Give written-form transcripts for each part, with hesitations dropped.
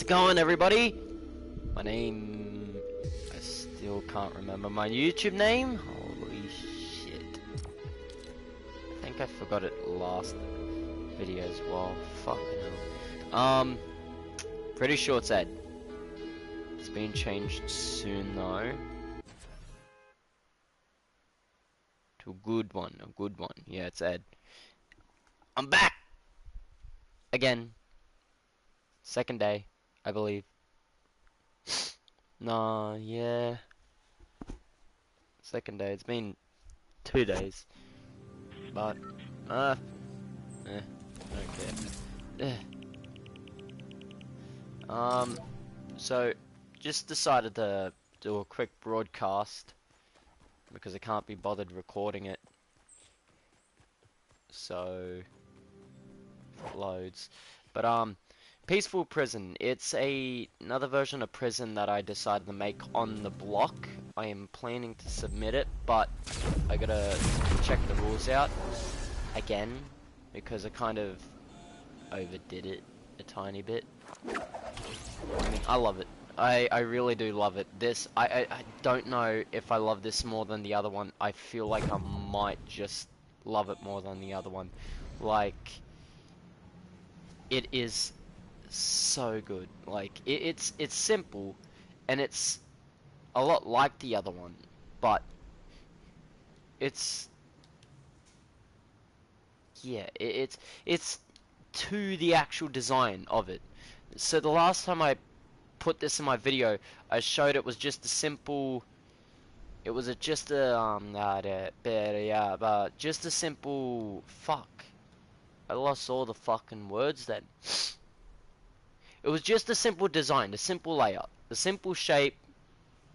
it going, everybody? My name... I still can't remember my YouTube name. Holy shit. I think I forgot it last video as well. Fucking hell. Pretty sure it's Ed. It's being changed soon though. To a good one, Yeah, it's Ed. I'm back! Again. Second day, I believe. No, yeah. Second day. It's been 2 days. But, I don't care. So, just decided to do a quick broadcast because I can't be bothered recording it. So, if it loads. But, Peaceful Prison. It's another version of Prison that I decided to make on the block. I am planning to submit it, but I gotta check the rules out again because I kind of overdid it a tiny bit. I mean, I love it. I really do love it. This, I don't know if I love this more than the other one. I feel like I might just love it more than the other one. Like, it is so good. Like, it's simple, and it's a lot like the other one, but it's, yeah, it's to the actual design of it. So the last time I put this in my video, I showed it was just a simple. It was just a just a simple. Fuck. I lost all the fucking words then. It was just a simple design, a simple layout, a simple shape,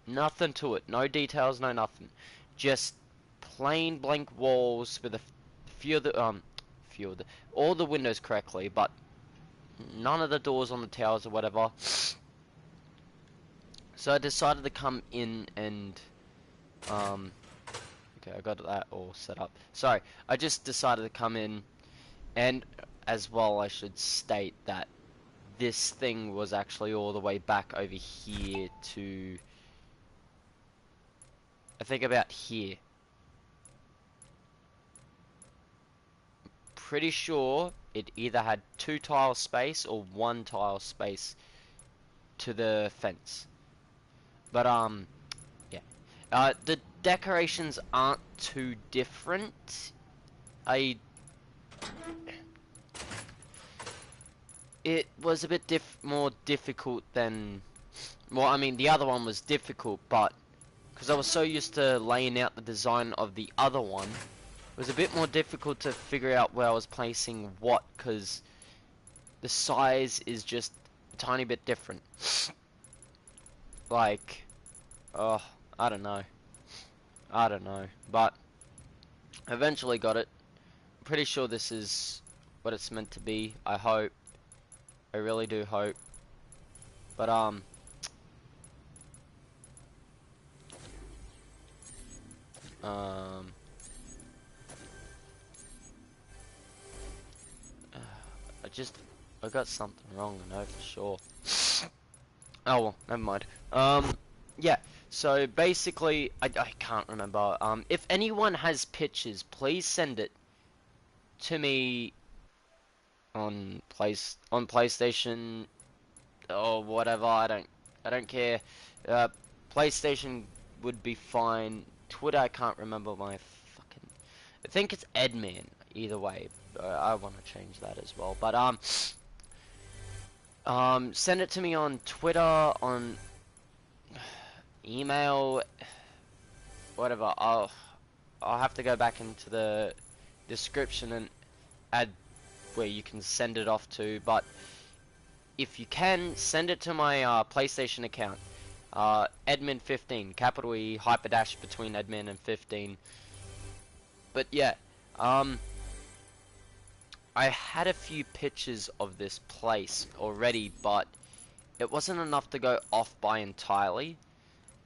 nothing to it, no details, no nothing. Just plain blank walls with a few of the all the windows correctly, but none of the doors on the towers or whatever. So I decided to come in and okay, I got that all set up. Sorry, I just decided to come in, and as well I should state that this thing was actually all the way back over here to, I think, about here. Pretty sure it either had 2 tile space or 1 tile space to the fence. But yeah. The decorations aren't too different. It was a bit more difficult than, well, I mean, the other one was difficult, but because I was so used to laying out the design of the other one, it was a bit more difficult to figure out where I was placing what, because the size is just a tiny bit different. Like, oh, I don't know, but eventually got it. I'm pretty sure this is what it's meant to be. I hope. I really do hope. But I got something wrong, I know for sure. Oh well, never mind. Yeah, so basically, I can't remember. If anyone has pictures, please send it to me on PlayStation or whatever. I don't care. PlayStation would be fine. Twitter, I can't remember my fucking. I think it's Edman. Either way, I want to change that as well. But send it to me on Twitter, on email, whatever. I'll have to go back into the description and add where you can send it off to, but if you can, send it to my PlayStation account, Edmin15, capital E, hyperdash between Edmin and 15. But yeah, I had a few pictures of this place already, but it wasn't enough to go off by entirely.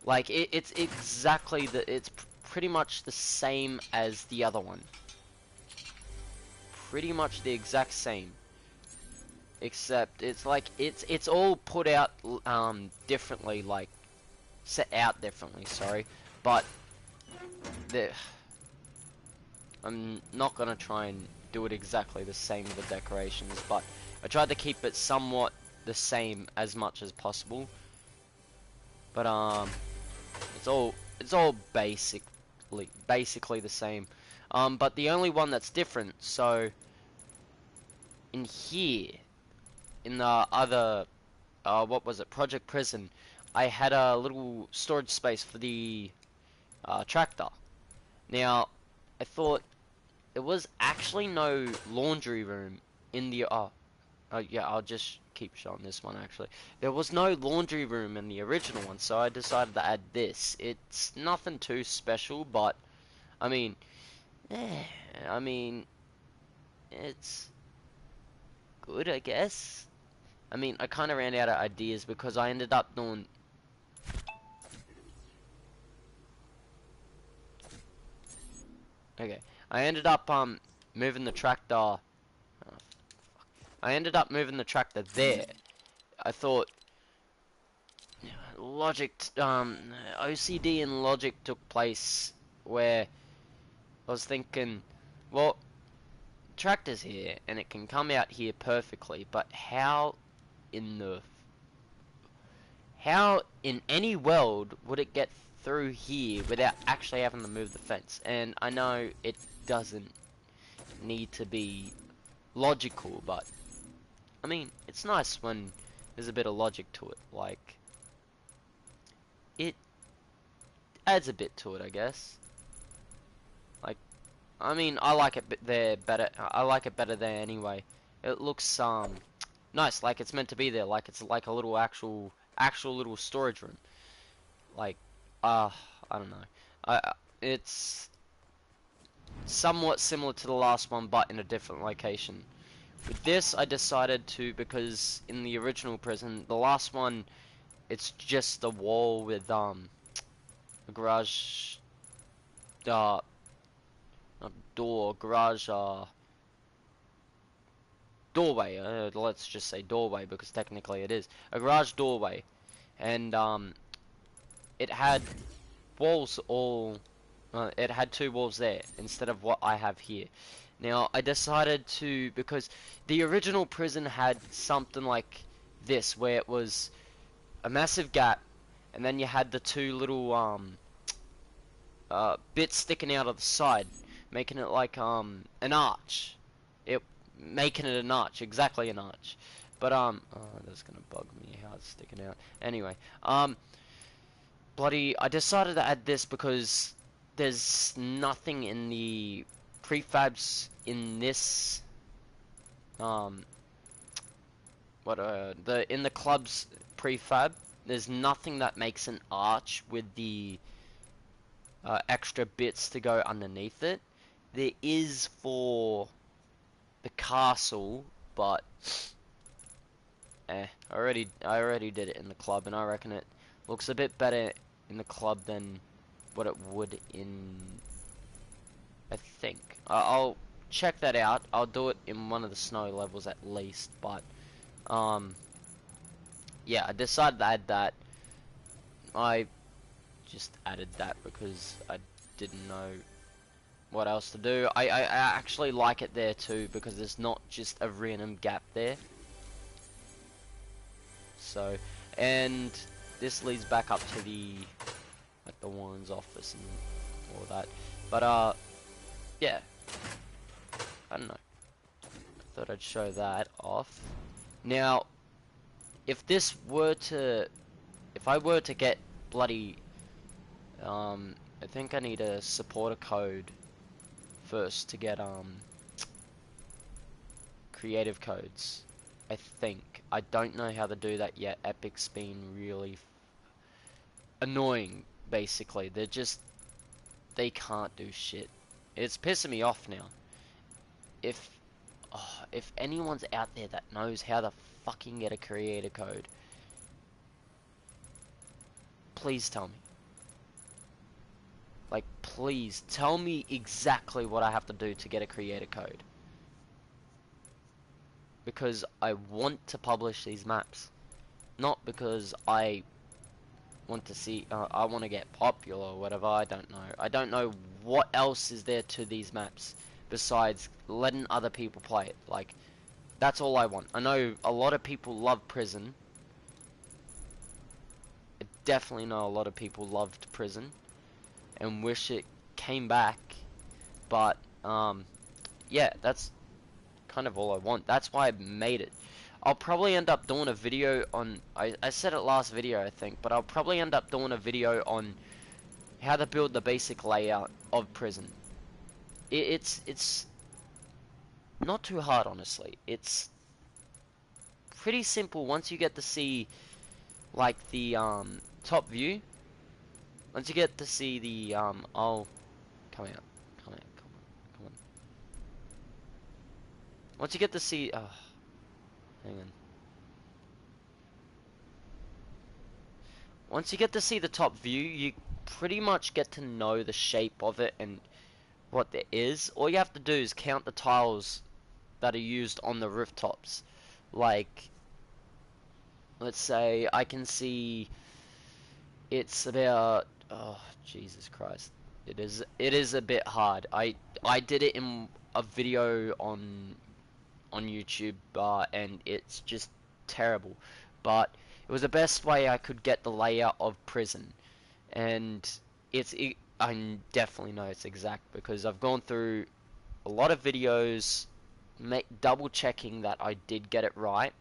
Like, it's exactly it's pretty much the same as the other one. Pretty much the exact same. except it's like it's all put out differently, like set out differently, sorry, but the I'm not gonna try and do it exactly the same with the decorations, but I tried to keep it somewhat the same as much as possible. But it's all basically the same. But the only one that's different, so in here, in the other, what was it, Project Prison, I had a little storage space for the tractor. Now, I thought there was actually no laundry room in the, yeah, I'll just keep showing this one actually. There was no laundry room in the original one, so I decided to add this. It's nothing too special, but I mean, eh, I mean, it's good, I guess. I mean, I kind of ran out of ideas because I ended up doing. Okay, I ended up moving the tractor. I ended up moving the tractor there. I thought logic, OCD and logic took place where I was thinking, well, tractor's here and it can come out here perfectly, but in the how in any world would it get through here without actually having to move the fence? And I know it doesn't need to be logical, but I mean, it's nice when there's a bit of logic to it. Like, it adds a bit to it, I guess. Like, I mean, I like it there better. I like it better there anyway. It looks nice, like it's meant to be there. Like it's like a little actual little storage room. Like, I don't know. It's somewhat similar to the last one, but in a different location. With this, I decided to, because in the original prison, the last one, it's just a wall with a garage, not door, garage, doorway. Let's just say doorway because technically it is a garage doorway, and it had walls all. It had two walls there instead of what I have here. Now I decided to, because the original prison had something like this where it was a massive gap and then you had the two little bits sticking out of the side, making it like an arch. It making it an arch, exactly an arch. But oh, that's gonna bug me how it's sticking out. Anyway, I decided to add this because there's nothing in the prefabs in this in the club's prefab. There's nothing that makes an arch with the extra bits to go underneath it. There is for the castle, but I already did it in the club, and I reckon it looks a bit better in the club than what it would in, I think. I'll check that out. I'll do it in one of the snow levels at least, but yeah, I decided to add that. I just added that because I didn't know what else to do. I actually like it there too because there's not just a random gap there. So, and this leads back up to the Warren's office and all that. But yeah, I don't know. I thought I'd show that off. Now, if I were to get bloody, I think I need a supporter code first to get creative codes. I think. I don't know how to do that yet. Epic's been really annoying, basically. They can't do shit. It's pissing me off now. If anyone's out there that knows how to fucking get a creator code, please tell me. Like, please tell me exactly what I have to do to get a creator code. because I want to publish these maps, not because I want to see, I want to get popular or whatever. I don't know. I don't know what else is there to these maps besides letting other people play it. Like, that's all I want. I know a lot of people love Prison. I definitely know a lot of people loved Prison and wish it came back. But, yeah, that's kind of all I want. That's why I made it. I'll probably end up doing a video on, I said it last video I think, but I'll probably end up doing a video on how to build the basic layout of Prison. It's not too hard, honestly. It's pretty simple once you get to see like the top view. Once you get to see the oh, come out, come out, come on. Once you get to see, hang on. Once you get to see the top view, you pretty much get to know the shape of it and what there is. All you have to do is count the tiles that are used on the rooftops. Like, let's say I can see it's about, oh Jesus Christ, it is a bit hard. I did it in a video on YouTube, and it's just terrible, but it was the best way I could get the layout of Prison, and I definitely know it's exact because I've gone through a lot of videos, double checking that I did get it right.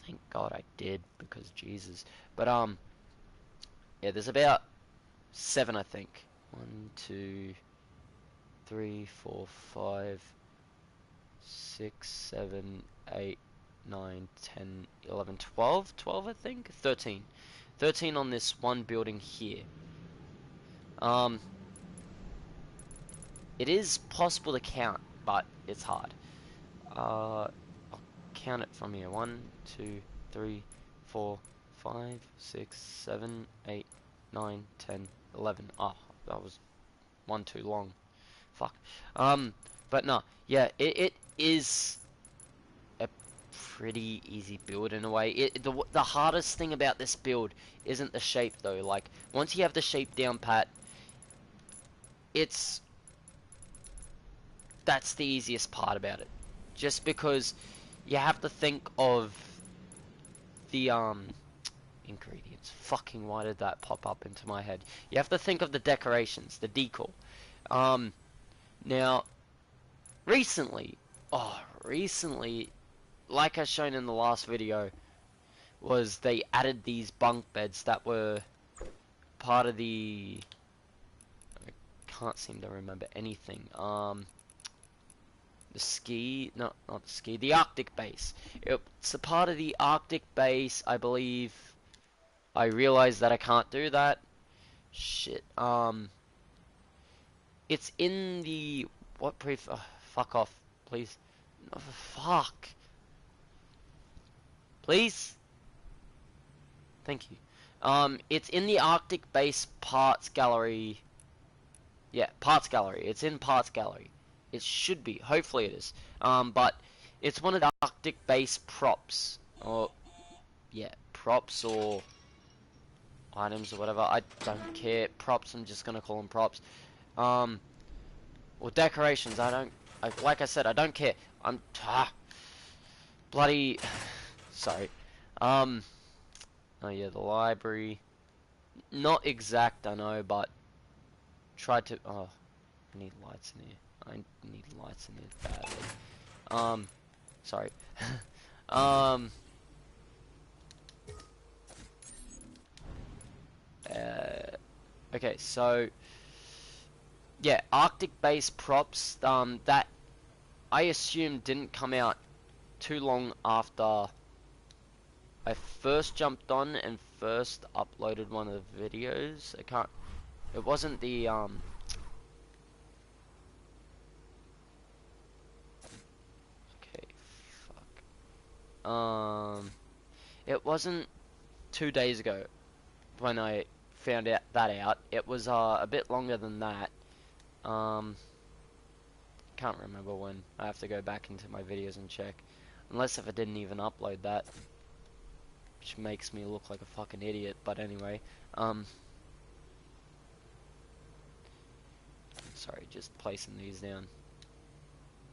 Thank God I did, because Jesus. But yeah, there's about 7, I think. 1, 2, 3, 4, 5, 6, 7, 8, 9, 10, 11, 12, 12 I think? 13. 13 on this one building here. It is possible to count, but it's hard. I'll count it from here. 1, 2, 3, 4, 5, 6, 7, 8, 9, 10, 11. Oh, that was one too long. Fuck. But no, yeah, it is a pretty easy build in a way. The hardest thing about this build isn't the shape though. Like, once you have the shape down pat, that's the easiest part about it. Just because you have to think of the ingredients. Fucking why did that pop up into my head? You have to think of the decorations, the decor. Now recently, like I shown in the last video, was they added these bunk beds that were part of the, I can't seem to remember anything. The ski, no, not the ski, the Arctic base. It's a part of the Arctic base, I believe. I realize that I can't do that. Shit. It's in the, what brief? Fuck off, please. No, fuck. Please. Thank you. It's in the Arctic base parts gallery. Yeah, parts gallery. It's in parts gallery. It should be. Hopefully it is. But it's one of the Arctic base props. Or, yeah, props or items or whatever. I don't care. Props, I'm just gonna call them props. Or decorations. Like I said, I don't care. Bloody, sorry. Oh yeah, the library. Not exact, I know, but try to, oh, I need lights in here. I need lights in here badly. Sorry. Okay, so yeah, Arctic base props, that I assume didn't come out too long after I first jumped on and first uploaded one of the videos. It wasn't the, okay, fuck. It wasn't 2 days ago when I found that out. It was, a bit longer than that. Can't remember when. I have to go back into my videos and check. Unless if I didn't even upload that. Which makes me look like a fucking idiot, but anyway. Sorry, just placing these down.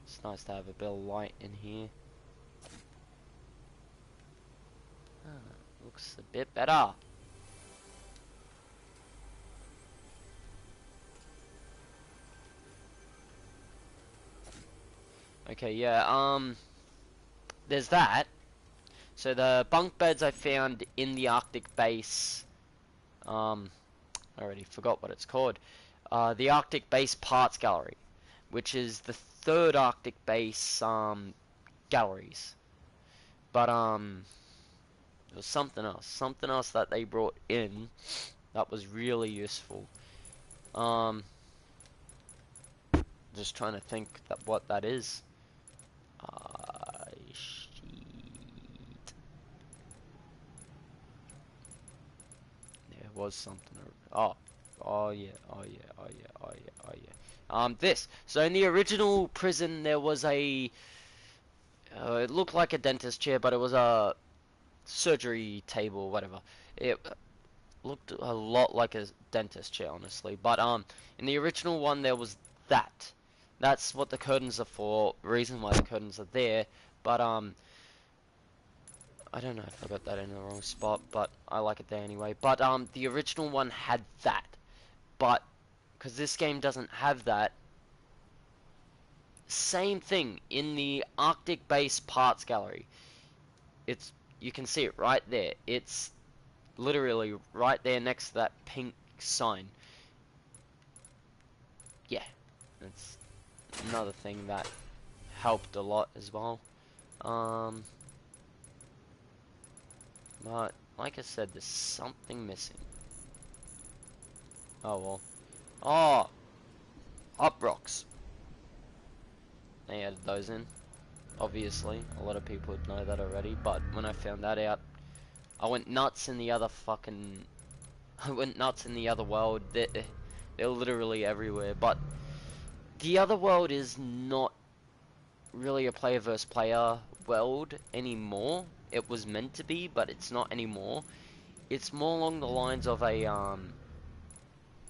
It's nice to have a bit of light in here. Looks a bit better. Okay, yeah, there's that. So the bunk beds I found in the Arctic base, I already forgot what it's called. The Arctic base parts gallery, which is the third Arctic base, galleries. But, it was something else that they brought in that was really useful. Just trying to think that what that is. Shit. There was something. Oh yeah, oh yeah, oh yeah, oh yeah, oh yeah. This. So in the original prison, there was a. It looked like a dentist chair, but it was a surgery table, whatever. It looked a lot like a dentist chair, honestly. But in the original one, there was that. That's what the curtains are for. Reason why the curtains are there. But I don't know if I got that in the wrong spot, but I like it there anyway. But the original one had that. But because this game doesn't have that, same thing in the Arctic base parts gallery. It's you can see it right there. It's literally right there next to that pink sign. Yeah, it's another thing that helped a lot as well. But like I said, there's something missing. Oh well. Oh, up rocks. They added those in. Obviously, a lot of people would know that already. But when I found that out, I went nuts in the other fucking. I went nuts in the other world. They're literally everywhere. But the other world is not really a player versus player world anymore. It was meant to be, but it's not anymore. It's more along the lines of a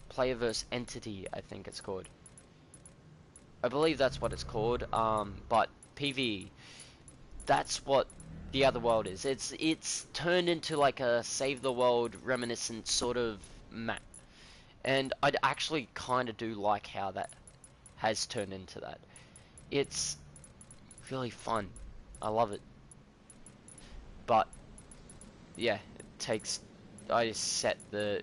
player versus entity, I think it's called. I believe that's what it's called. But PvE, that's what the other world is. It's turned into like a save the world reminiscent sort of map, and I actually kind of do like how that has turned into that. It's really fun. I love it. But yeah, it takes. I just set the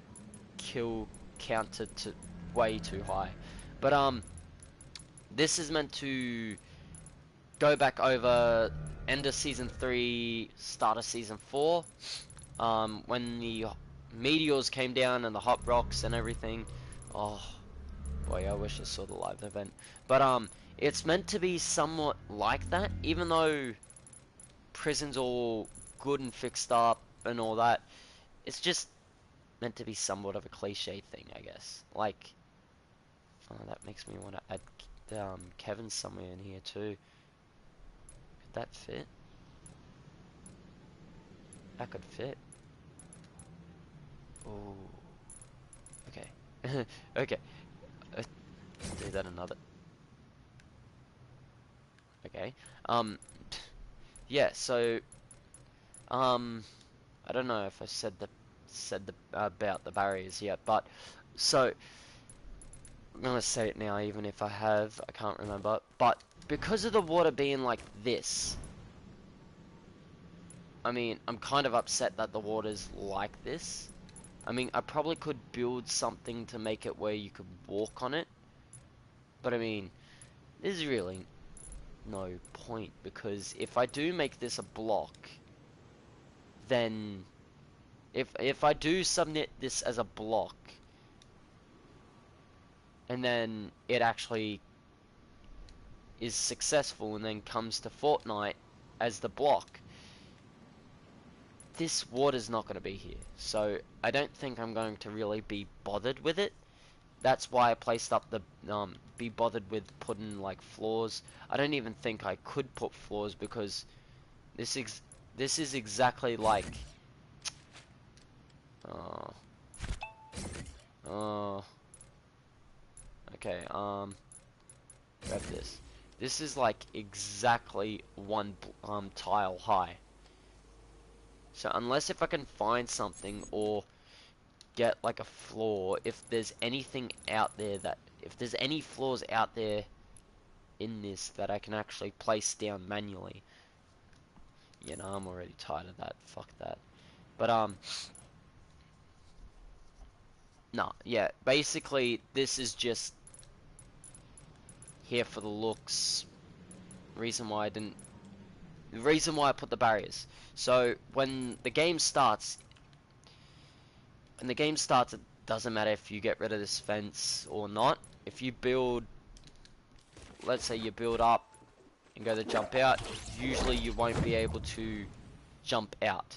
kill counter to way too high. But this is meant to go back over end of season 3, start of season 4. When the meteors came down and the hot rocks and everything. Oh boy, I wish I saw the live event. But it's meant to be somewhat like that, even though prison's all good and fixed up and all that. It's just meant to be somewhat of a cliche thing, I guess. Like, oh, that makes me want to add Kevin somewhere in here too. Could that fit? That could fit. Oh, okay. Okay. Let's do that another. Okay. Yeah. So, I don't know if I said the about the barriers yet, but so I'm gonna say it now, even if I have, I can't remember. But because of the water being like this, I mean, I'm kind of upset that the water's like this. I mean, I probably could build something to make it where you could walk on it, but I mean, there's really no point, because if I do make this a block, then if I do submit this as a block, and then it actually is successful and then comes to Fortnite as the block, this water's not going to be here. So I don't think I'm going to really be bothered with it. That's why I placed up the be bothered with putting like floors. I don't even think I could put floors because this is exactly like uh uh okay, grab this. This is like exactly one tile high. So unless if I can find something or get like a floor, if there's anything out there that, if there's any floors out there in this that I can actually place down manually. You know, I'm already tired of that. Fuck that. But no, yeah. Basically, this is just here for the looks. Reason why I didn't. The reason why I put the barriers. So when the game starts, it doesn't matter if you get rid of this fence or not. If you build, let's say you build up and go to jump out, usually you won't be able to jump out.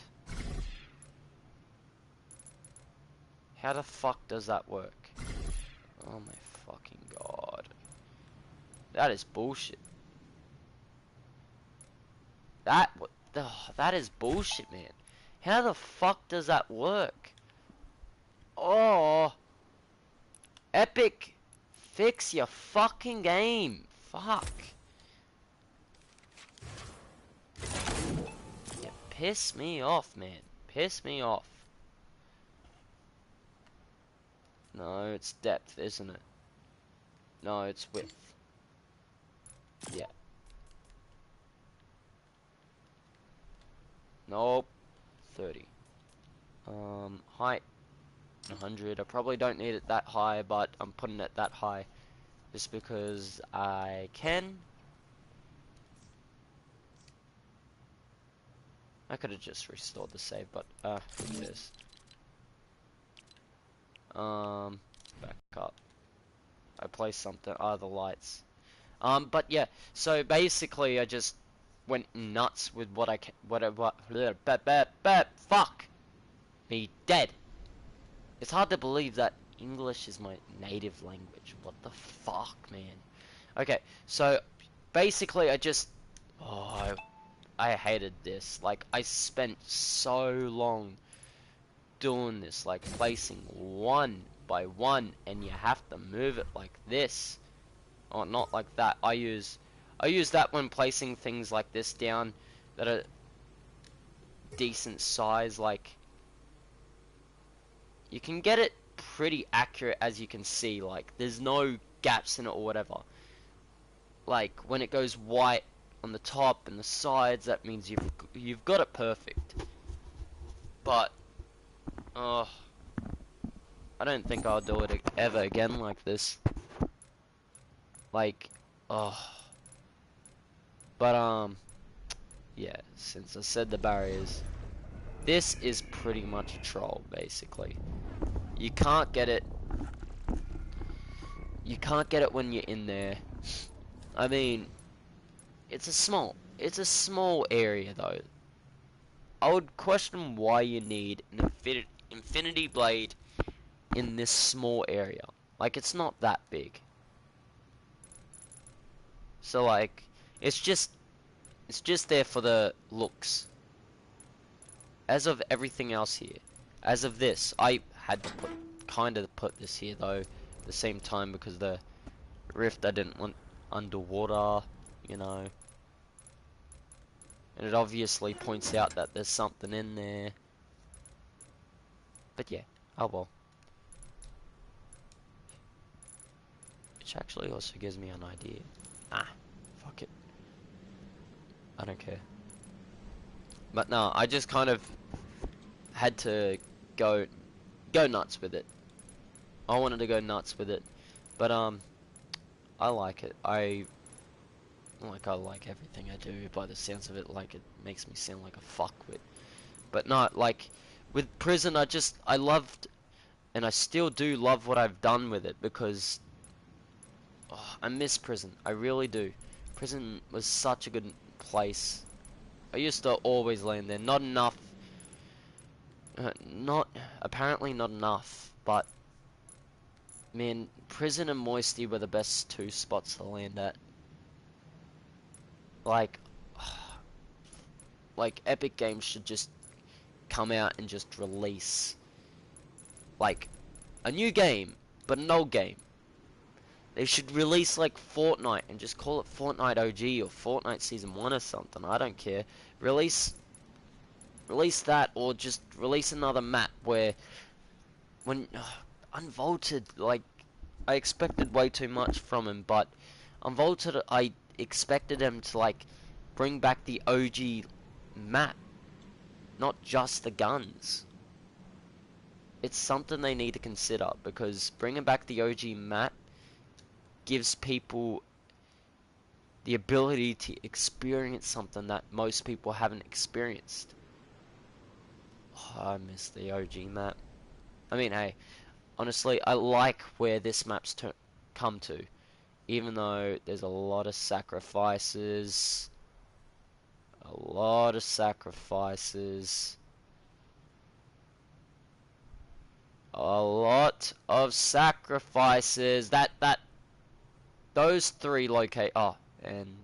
How the fuck does that work? Oh my fucking god. That is bullshit. That is bullshit, man. How the fuck does that work? Oh, Epic, fix your fucking game. Fuck. You piss me off, man. Piss me off. No, it's depth, isn't it? No, it's width. Yeah. Nope. 30. Height 100. I probably don't need it that high, but I'm putting it that high just because I can. I could have just restored the save, but who cares? Back up. I placed something. The lights. But yeah. So basically, I just went nuts with what I can. Fuck me dead. It's hard to believe that English is my native language. What the fuck, man? Okay, so basically, I just. Oh, I hated this. Like, I spent so long doing this, like placing one by one, and you have to move it like this. Oh, not like that. I use that when placing things like this down that are decent size. Like, you can get it pretty accurate, as you can see. Like, there's no gaps in it or whatever. Like, when it goes white on the top and the sides, that means you've got it perfect. But I don't think I'll do it ever again like this. Like, but yeah, since I said the barriers, this is pretty much a troll, basically. You can't get it. You can't get it when you're in there. I mean, it's a small area though. I would question why you need an infinity blade in this small area. Like, it's not that big. So like, it's just there for the looks. As of everything else here, as of this, I had to kind of put this here though, at the same time, because the rift I didn't want underwater, you know. And it obviously points out that there's something in there. But yeah, oh well. Which actually also gives me an idea. Fuck it. I don't care. But no, I just kind of had to go nuts with it. I wanted to go nuts with it. But I like it. I like everything I do by the sounds of it. Like, it makes me sound like a fuckwit. But no, like with Prison, I loved, and I still do love what I've done with it, because I miss Prison. I really do. Prison was such a good place. I used to always land there. Not enough. Apparently not enough, but Man, Prison and Moisty were the best two spots to land at. Like, like Epic Games should just come out and just release like a new game, but an old game. They should release like Fortnite and just call it Fortnite OG or Fortnite Season 1 or something. I don't care. Release that, or just release another map where when Unvaulted, like, I expected way too much from him, but Unvaulted, I expected him to like bring back the OG map, not just the guns. It's something they need to consider, because bringing back the OG map gives people the ability to experience something that most people haven't experienced. Oh, I miss the OG map. I mean, hey, honestly, I like where this map's come to, even though there's a lot of sacrifices. A lot of sacrifices. A lot of sacrifices. Those three locate. Oh, and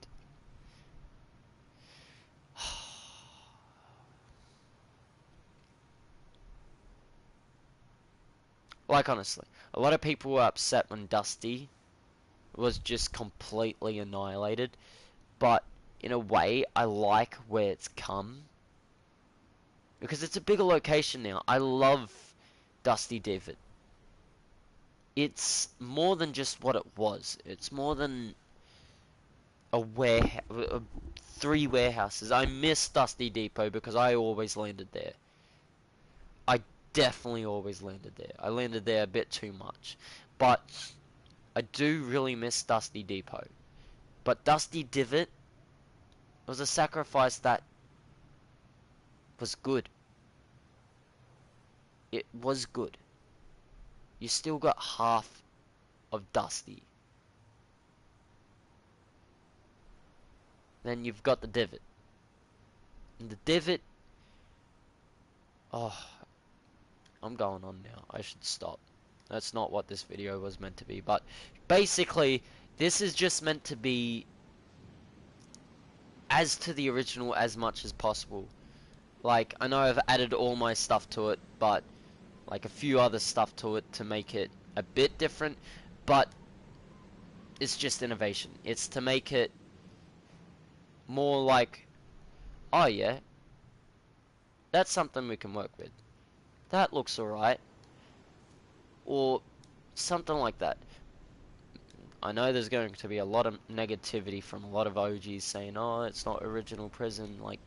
like, honestly, a lot of people were upset when Dusty was just completely annihilated, but in a way, I like where it's come, because it's a bigger location now. I love Dusty Divot. It's more than just what it was. It's more than a warehouse, 3 warehouses. I miss Dusty Depot because I always landed there. I definitely always landed there. I landed there a bit too much. But I do really miss Dusty Depot. But Dusty Divot was a sacrifice that was good. It was good. You still got half of Dusty. Then you've got the Divot. And the Divot... Oh, I'm going on now. I should stop. That's not what this video was meant to be. But basically, this is just meant to be as to the original as much as possible. Like, I know I've added all my stuff to it, but like a few other stuff to it to make it a bit different, but it's just innovation. It's to make it more like, oh yeah, that's something we can work with. That looks alright. Or something like that. I know there's going to be a lot of negativity from a lot of OGs saying, oh, it's not original Prison. Like,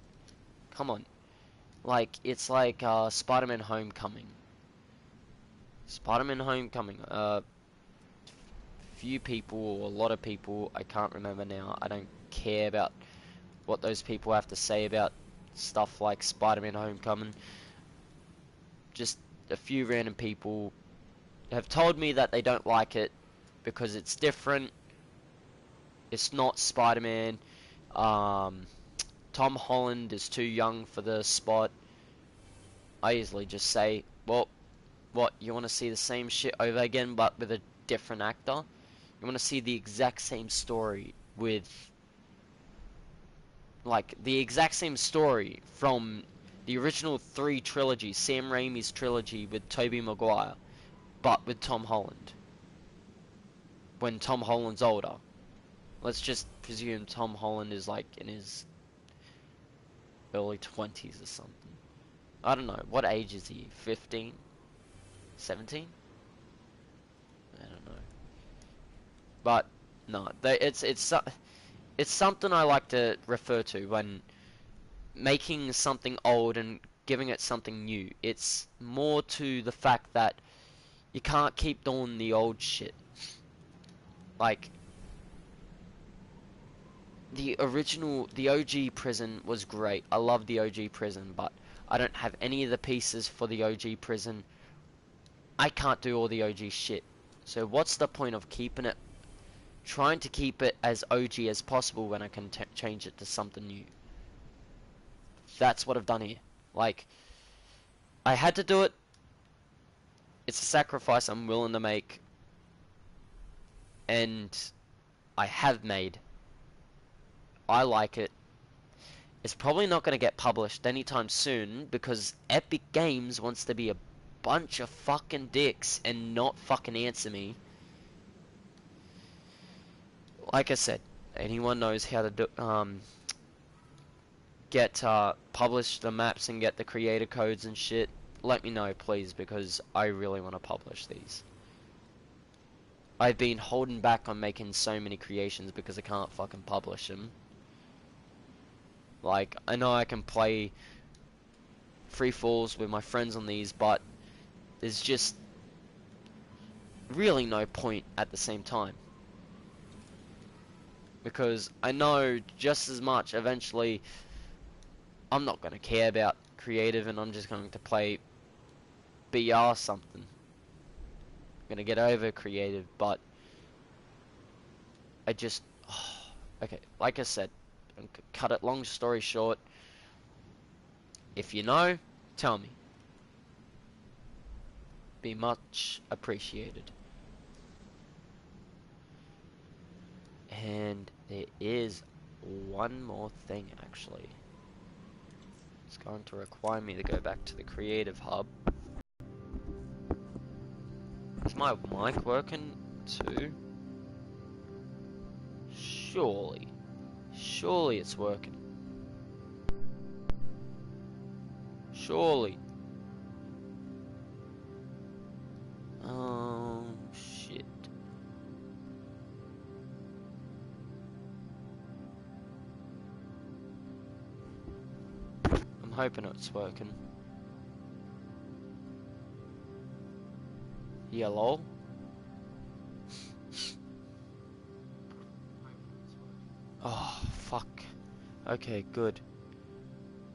come on. Like, it's like Spider-Man Homecoming. Spider-Man Homecoming. Few people, or a lot of people, I can't remember now. I don't care about what those people have to say about stuff like Spider-Man Homecoming. Just a few random people have told me that they don't like it because it's different. It's not Spider-Man. Tom Holland is too young for the spot. I usually just say, well, what, you want to see the same shit over again but with a different actor? You want to see the exact same story with, like, the exact same story from the original 3 trilogy, Sam Raimi's trilogy with Tobey Maguire, but with Tom Holland. When Tom Holland's older. Let's just presume Tom Holland is like in his early 20s or something. I don't know. What age is he? 15? 17? I don't know. But no, it's something I like to refer to when making something old and giving it something new. It's more to the fact that you can't keep doing the old shit. Like, the OG Prison was great. I love the OG Prison, but I don't have any of the pieces for the OG Prison. I can't do all the OG shit. So what's the point of trying to keep it as OG as possible when I can change it to something new? That's what I've done here. Like, I had to do it. It's a sacrifice I'm willing to make. and I have made. I like it. It's probably not going to get published anytime soon because Epic Games wants to be a bunch of fucking dicks and not fucking answer me. Like I said, anyone knows how to do, publish the maps and get the creator codes and shit, let me know please, because I really want to publish these. I've been holding back on making so many creations because I can't fucking publish them. Like, I know I can play free falls with my friends on these, but there's just really no point at the same time. Because I know just as much eventually I'm not going to care about creative and I'm just going to play BR something. I'm going to get over creative, but I just... okay, like I said, cut it long story short, if you know, tell me. Be much appreciated. And there is one more thing actually. It's going to require me to go back to the creative hub. Is my mic working too? Surely it's working. Surely. Oh shit. I'm hoping it's working. Yeah, lol. Oh, fuck. Okay, good.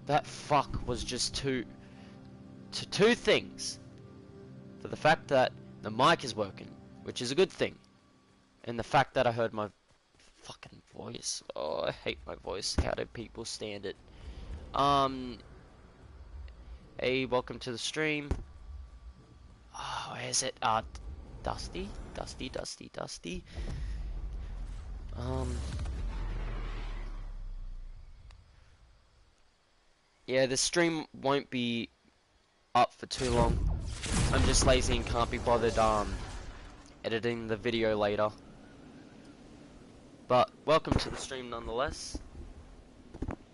That fuck was just two things. For the fact that the mic is working, which is a good thing. And the fact that I heard my fucking voice. Oh, I hate my voice. How do people stand it? Hey, welcome to the stream. Oh, where is it? Dusty? Yeah, the stream won't be up for too long. I'm just lazy and can't be bothered, editing the video later. But, welcome to the stream nonetheless.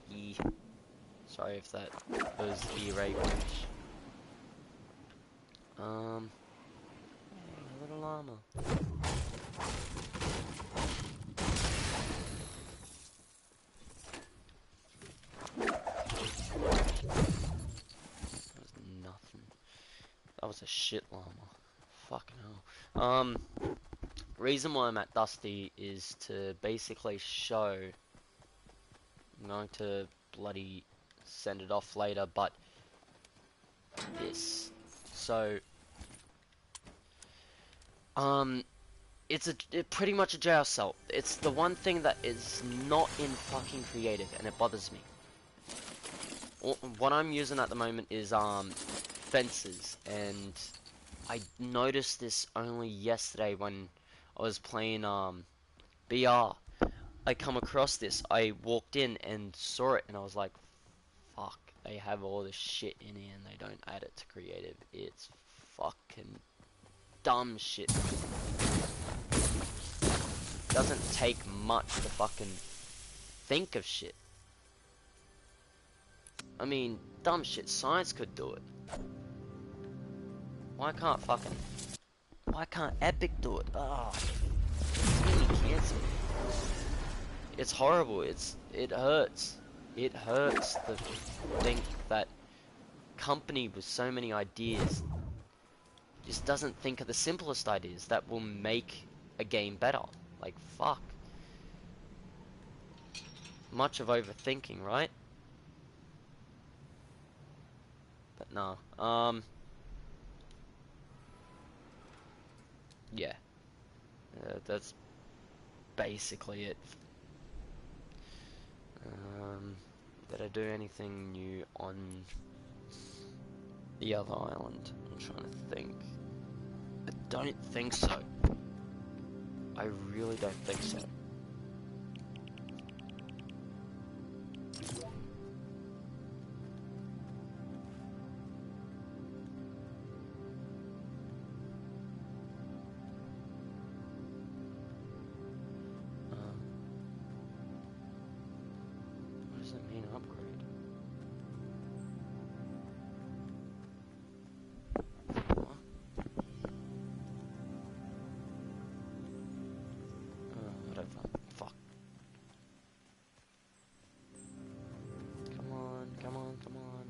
Yeah. Sorry if that was E-Ray glitch. Hey, little llama. That was a shit llama. Fucking hell. Reason why I'm at Dusty is to basically show... I'm going to bloody send it off later, but... this. So... it's pretty much a jail cell. It's the one thing that is not in fucking creative, and it bothers me. What I'm using at the moment is, fences, and I noticed this only yesterday when I was playing BR. I come across this, I walked in and saw it and I was like, fuck, they have all this shit in here and they don't add it to creative. It's fucking dumb shit. Doesn't take much to fucking think of shit. I mean, dumb shit, science could do it. Why can't Epic do it? Oh, it's really cancer. It's horrible. It hurts. It hurts to think that company with so many ideas just doesn't think of the simplest ideas that will make a game better. Like, fuck. Much of overthinking, right? But no. Yeah. That's basically it. Did I do anything new on the other island? I'm trying to think. I don't think so. I really don't think so. What does it mean, upgrade? Whatever. Fuck. Come on, come on, come on.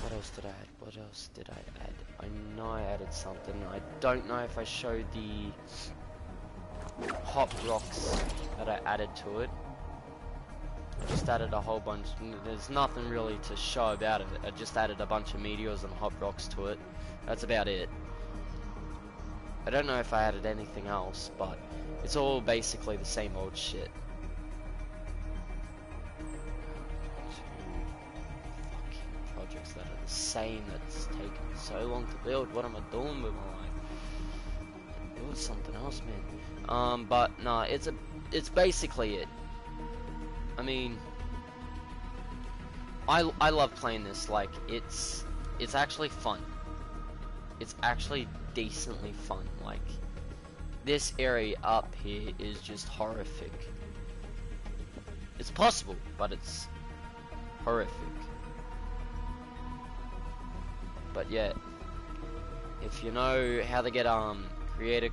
What else did I add? What else did I add? I know I added something. I don't know if I showed the hot rocks that I added to it. I just added a whole bunch. There's nothing really to show about it. I just added a bunch of meteors and hot rocks to it. That's about it. I don't know if I added anything else, but it's all basically the same old shit. Fucking projects that are the same, that's taken so long to build. What am I doing with my life? Build something else, man. But no, it's basically it. I mean, I love playing this. Like, it's actually fun. It's actually decently fun. Like, this area up here is just horrific. It's possible, but it's horrific. But yeah, if you know how to get creator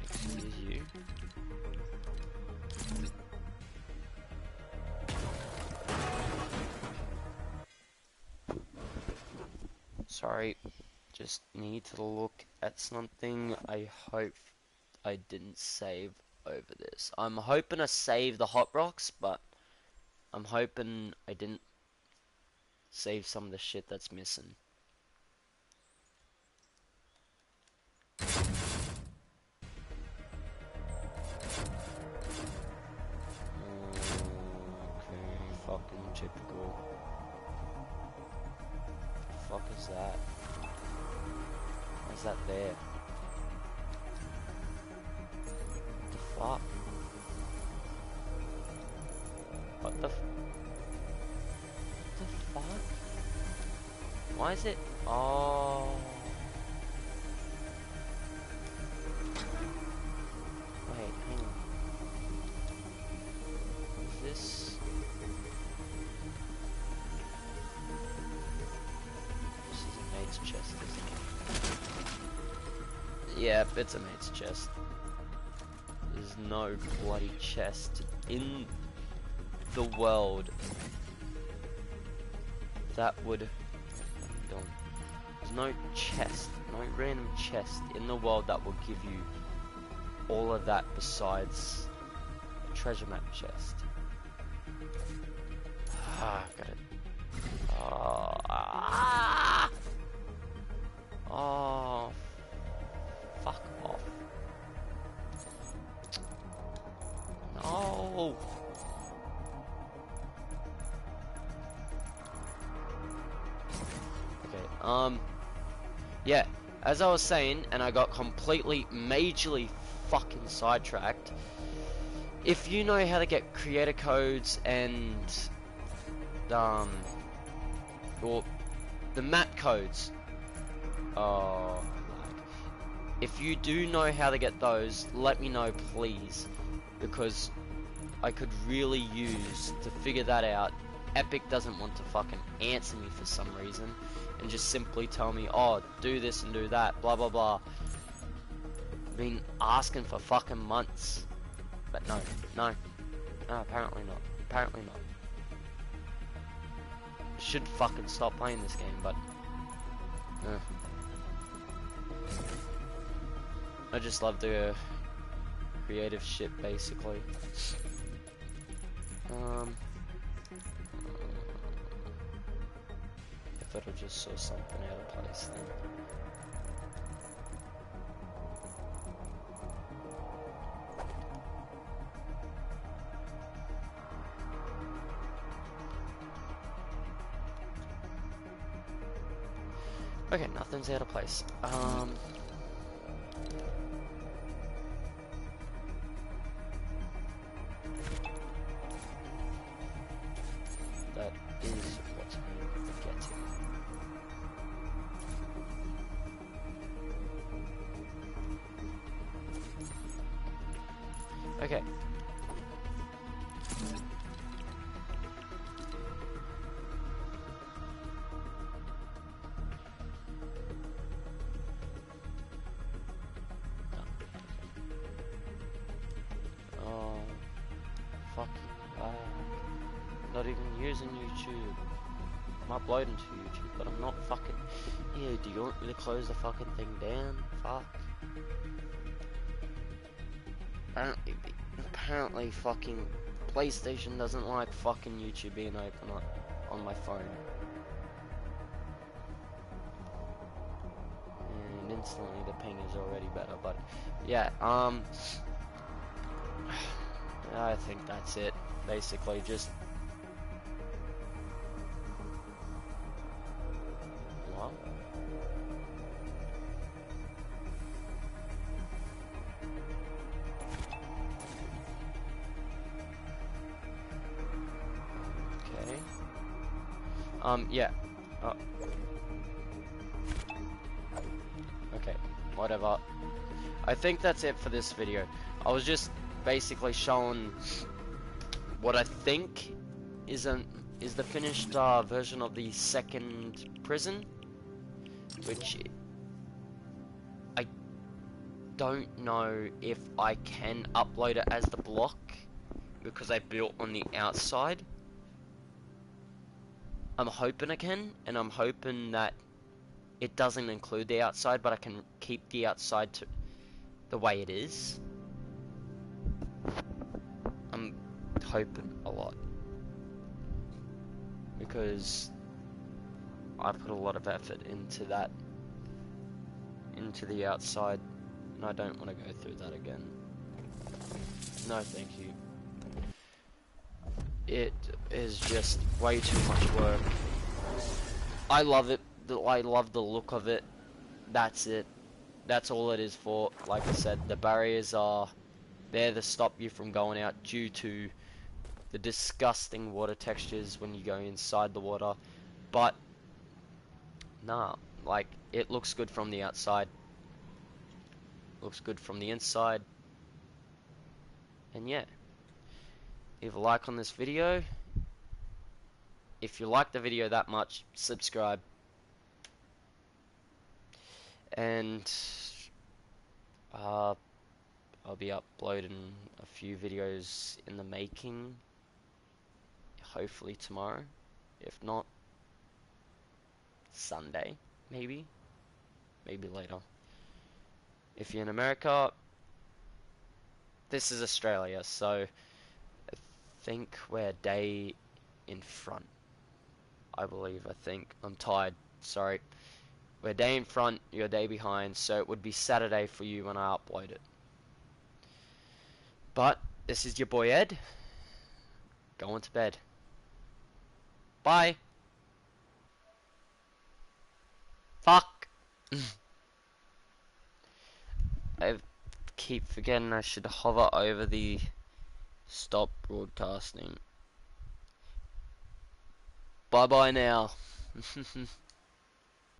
excuse you. Sorry, just need to look at something. I hope I didn't save over this. I'm hoping I saved the hot rocks, but I'm hoping I didn't save some of the shit that's missing. Okay, fucking typical. What the fuck is that? Why is that there? What the fuck? What the fuck? Why is it? Oh. Wait, hang on. Is this? This is a mate's chest, isn't it? Yep, it's a mate's chest. There's no bloody chest in the world that would. There's no chest, no random chest in the world that will give you all of that besides a treasure map chest. Ah, got it. Oh, fuck off. No. Okay, yeah, as I was saying, and I got completely, majorly fucking sidetracked. If you know how to get creator codes and, or the map codes, if you do know how to get those, let me know, please, because I could really use to figure that out. Epic doesn't want to fucking answer me for some reason and just simply tell me, oh, do this and do that, blah blah blah. I've been asking for fucking months, but no, apparently not. Apparently not. I should fucking stop playing this game, but I just love the creative shit, basically. I thought I just saw something out of place then. Okay, nothing's out of place. That is what I'm getting. Okay. Oh, fucking lag. Not even using YouTube. I'm uploading to YouTube, but I'm not fucking... Yeah, do you want me to close the fucking thing down? Fuck. Apparently fucking PlayStation doesn't like fucking YouTube being open on my phone. And instantly the ping is already better, but yeah, I think that's it. Basically just... What? Okay. Yeah. Oh. Okay, whatever. I think that's it for this video. I was just basically showing what I think is the finished version of the second prison, which I don't know if I can upload it as the block because I built on the outside. I'm hoping I can, and I'm hoping that it doesn't include the outside, but I can keep the outside to the way it is. I'm hoping a lot because I put a lot of effort into that, into the outside, and I don't want to go through that again. No, thank you. It is just way too much work. I love it. I love the look of it. That's it. That's all it is for. Like I said, the barriers are there to stop you from going out due to the disgusting water textures when you go inside the water. But nah, like it looks good from the outside. Looks good from the inside. And yeah, leave a like on this video. If you like the video that much, subscribe. And I'll be uploading a few videos in the making, hopefully tomorrow. If not, Sunday, maybe later. If you're in America, this is Australia, so I think we're a day in front. I think. I'm tired, sorry. We're a day in front, you're a day behind, so it would be Saturday for you when I upload it. But, this is your boy Ed, going to bed. Bye! Fuck! I keep forgetting I should hover over the stop broadcasting. Bye bye now.